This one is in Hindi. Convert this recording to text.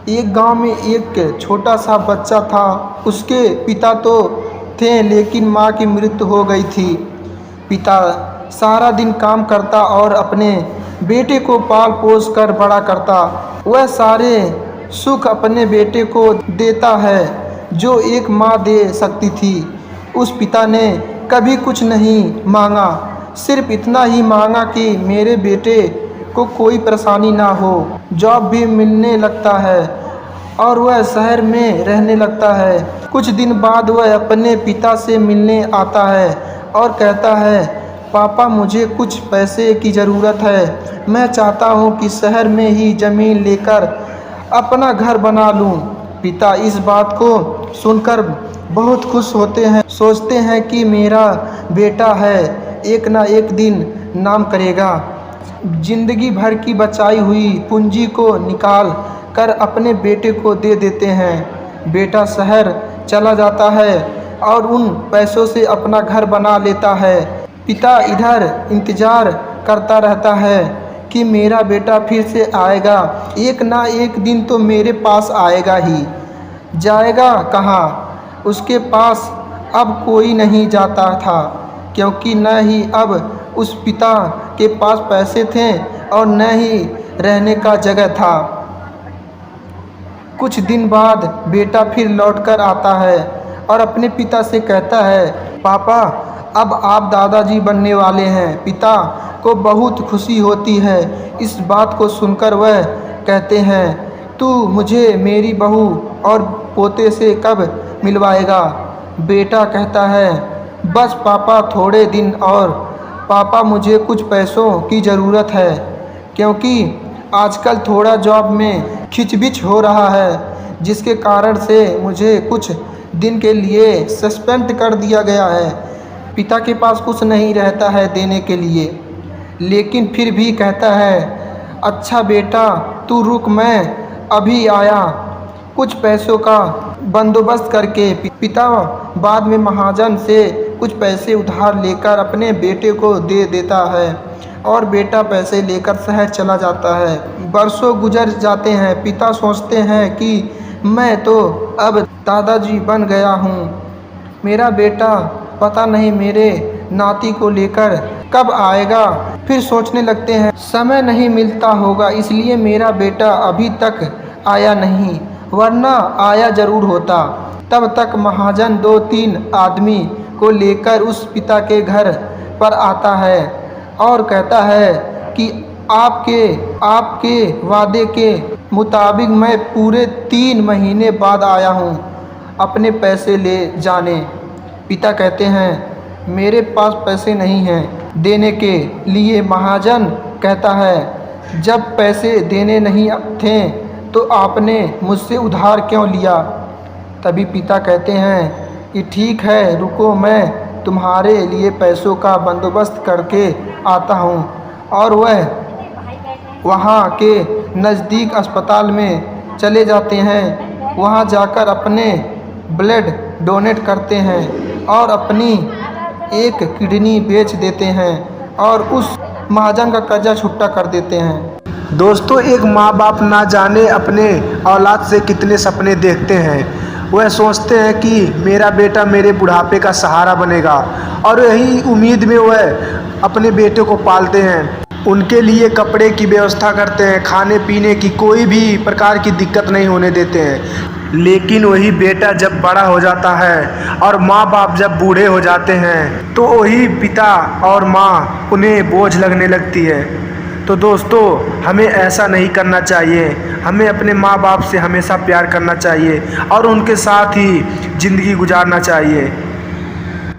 एक गांव में एक छोटा सा बच्चा था। उसके पिता तो थे लेकिन माँ की मृत्यु हो गई थी। पिता सारा दिन काम करता और अपने बेटे को पाल पोस कर बड़ा करता। वह सारे सुख अपने बेटे को देता है जो एक माँ दे सकती थी। उस पिता ने कभी कुछ नहीं मांगा, सिर्फ इतना ही मांगा कि मेरे बेटे को कोई परेशानी ना हो। जॉब भी मिलने लगता है और वह शहर में रहने लगता है। कुछ दिन बाद वह अपने पिता से मिलने आता है और कहता है, पापा मुझे कुछ पैसे की ज़रूरत है। मैं चाहता हूँ कि शहर में ही ज़मीन लेकर अपना घर बना लूँ। पिता इस बात को सुनकर बहुत खुश होते हैं, सोचते हैं कि मेरा बेटा है, एक ना एक दिन नाम करेगा। जिंदगी भर की बचाई हुई पूंजी को निकाल कर अपने बेटे को दे देते हैं। बेटा शहर चला जाता है और उन पैसों से अपना घर बना लेता है। पिता इधर इंतज़ार करता रहता है कि मेरा बेटा फिर से आएगा, एक ना एक दिन तो मेरे पास आएगा ही। जाएगा कहाँ? उसके पास अब कोई नहीं जाता था, क्योंकि न ही अब उस पिता के पास पैसे थे और न ही रहने का जगह था। कुछ दिन बाद बेटा फिर लौटकर आता है और अपने पिता से कहता है, पापा अब आप दादाजी बनने वाले हैं। पिता को बहुत खुशी होती है। इस बात को सुनकर वह कहते हैं, तू मुझे मेरी बहू और पोते से कब मिलवाएगा? बेटा कहता है, बस पापा थोड़े दिन और। पापा मुझे कुछ पैसों की ज़रूरत है, क्योंकि आजकल थोड़ा जॉब में खिचबिच हो रहा है, जिसके कारण से मुझे कुछ दिन के लिए सस्पेंड कर दिया गया है। पिता के पास कुछ नहीं रहता है देने के लिए, लेकिन फिर भी कहता है, अच्छा बेटा तू रुक, मैं अभी आया कुछ पैसों का बंदोबस्त करके। पिता बाद में महाजन से कुछ पैसे उधार लेकर अपने बेटे को दे देता है और बेटा पैसे लेकर शहर चला जाता है। बरसों गुजर जाते हैं। पिता सोचते हैं कि मैं तो अब दादाजी बन गया हूँ, मेरा बेटा पता नहीं मेरे नाती को लेकर कब आएगा। फिर सोचने लगते हैं, समय नहीं मिलता होगा इसलिए मेरा बेटा अभी तक आया नहीं, वरना आया ज़रूर होता। तब तक महाजन 2-3 आदमी को लेकर उस पिता के घर पर आता है और कहता है कि आपके वादे के मुताबिक मैं पूरे 3 महीने बाद आया हूँ अपने पैसे ले जाने। पिता कहते हैं, मेरे पास पैसे नहीं हैं देने के लिए। महाजन कहता है, जब पैसे देने नहीं थे तो आपने मुझसे उधार क्यों लिया? तभी पिता कहते हैं कि ठीक है रुको, मैं तुम्हारे लिए पैसों का बंदोबस्त करके आता हूँ। और वह वहाँ के नज़दीक अस्पताल में चले जाते हैं। वहाँ जाकर अपने ब्लड डोनेट करते हैं और अपनी एक किडनी बेच देते हैं और उस महाजन का कर्जा छुट्टा कर देते हैं। दोस्तों, एक माँ बाप ना जाने अपने औलाद से कितने सपने देखते हैं। वह सोचते हैं कि मेरा बेटा मेरे बुढ़ापे का सहारा बनेगा और यही उम्मीद में वह अपने बेटे को पालते हैं। उनके लिए कपड़े की व्यवस्था करते हैं, खाने पीने की कोई भी प्रकार की दिक्कत नहीं होने देते हैं। लेकिन वही बेटा जब बड़ा हो जाता है और माँ बाप जब बूढ़े हो जाते हैं तो वही पिता और माँ उन्हें बोझ लगने लगती है। तो दोस्तों, हमें ऐसा नहीं करना चाहिए। हमें अपने माँ बाप से हमेशा प्यार करना चाहिए और उनके साथ ही ज़िंदगी गुजारना चाहिए।